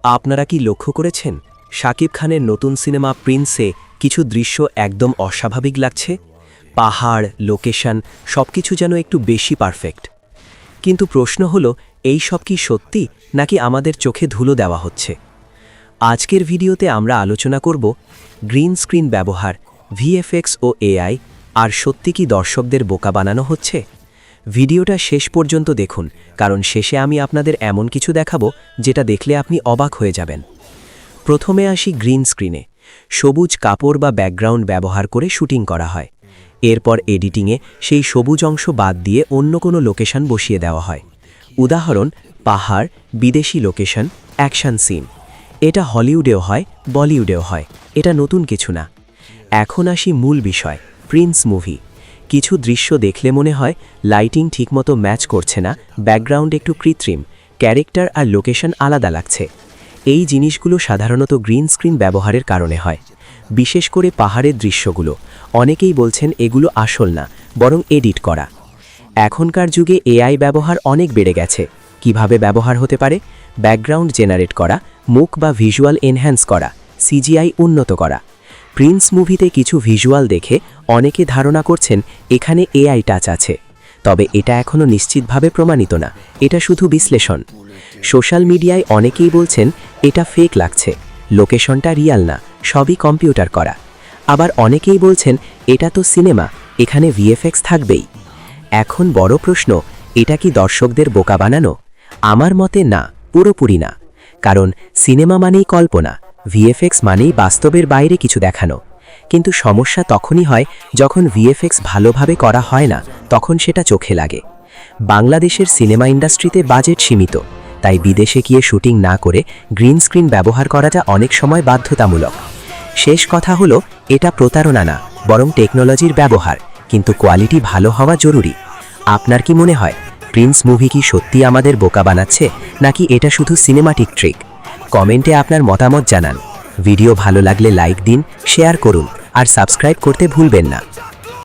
আপনারা কি লক্ষ্য করেছেন শাকিব খানের নতুন সিনেমা প্রিন্সে কিছু দৃশ্য একদম অস্বাভাবিক লাগছে? পাহাড়, লোকেশন সবকিছু যেন একটু বেশি পারফেক্ট। কিন্তু প্রশ্ন হলো, এই সব কি সত্যি নাকি আমাদের চোখে ধুলো দেওয়া হচ্ছে? আজকের ভিডিওতে আমরা আলোচনা করব গ্রিন স্ক্রিন ব্যবহার, ভিএফএক্স ও এআই, আর সত্যি কি দর্শকদের বোকা বানানো হচ্ছে। ভিডিওটা শেষ পর্যন্ত দেখুন, কারণ শেষে আমি আপনাদের এমন কিছু দেখাবো যেটা দেখলে আপনি অবাক হয়ে যাবেন। প্রথমে আসি গ্রিন স্ক্রিনে। সবুজ কাপড় বা ব্যাকগ্রাউন্ড ব্যবহার করে শুটিং করা হয়। এরপর এডিটিংয়ে সেই সবুজ অংশ বাদ দিয়ে অন্য কোনো লোকেশন বসিয়ে দেওয়া হয়। উদাহরণ, পাহাড়, বিদেশি লোকেশন, অ্যাকশন সিন। এটা হলিউডেও হয়, বলিউডেও হয়, এটা নতুন কিছু না। এখন আসি মূল বিষয়, প্রিন্স মুভি। কিছু দৃশ্য দেখলে মনে হয় লাইটিং ঠিকমতো ম্যাচ করছে না, ব্যাকগ্রাউন্ড একটু কৃত্রিম, ক্যারেক্টার আর লোকেশন আলাদা লাগছে। এই জিনিসগুলো সাধারণত গ্রিন স্ক্রিন ব্যবহারের কারণে হয়। বিশেষ করে পাহাড়ের দৃশ্যগুলো অনেকেই বলছেন এগুলো আসল না, বরং এডিট করা। এখনকার যুগে এআই ব্যবহার অনেক বেড়ে গেছে। কিভাবে ব্যবহার হতে পারে? ব্যাকগ্রাউন্ড জেনারেট করা, মুখ বা ভিজুয়াল এনহ্যান্স করা, সিজিআই উন্নত করা। প্রিন্স মুভিতে কিছু ভিজুয়াল দেখে অনেকে ধারণা করছেন এখানে এআই টাচ আছে। তবে এটা এখনও নিশ্চিতভাবে প্রমাণিত না, এটা শুধু বিশ্লেষণ। সোশ্যাল মিডিয়ায় অনেকেই বলছেন এটা ফেক লাগছে, লোকেশনটা রিয়াল না, সবই কম্পিউটার করা। আবার অনেকেই বলছেন এটা তো সিনেমা, এখানে ভিএফএক্স থাকবেই। এখন বড় প্রশ্ন, এটা কি দর্শকদের বোকা বানানো? আমার মতে না, পুরোপুরি না। কারণ সিনেমা মানেই কল্পনা, ভিএফএক্স মানেই বাস্তবের বাইরে কিছু দেখানো। কিন্তু সমস্যা তখনই হয় যখন ভিএফএক্স ভালোভাবে করা হয় না, তখন সেটা চোখে লাগে। বাংলাদেশের সিনেমা ইন্ডাস্ট্রিতে বাজেট সীমিত, তাই বিদেশে গিয়ে শুটিং না করে গ্রিন স্ক্রিন ব্যবহার করাটা অনেক সময় বাধ্যতামূলক। শেষ কথা হলো, এটা প্রতারণা না, বরং টেকনোলজির ব্যবহার, কিন্তু কোয়ালিটি ভালো হওয়া জরুরি। আপনার কি মনে হয় প্রিন্স মুভি কি সত্যি আমাদের বোকা বানাচ্ছে, নাকি এটা শুধু সিনেমাটিক ট্রিক? কমেন্টে আপনার মতামত জানান। ভিডিও ভালো লাগলে লাইক দিন, শেয়ার করুন আর সাবস্ক্রাইব করতে ভুলবেন না।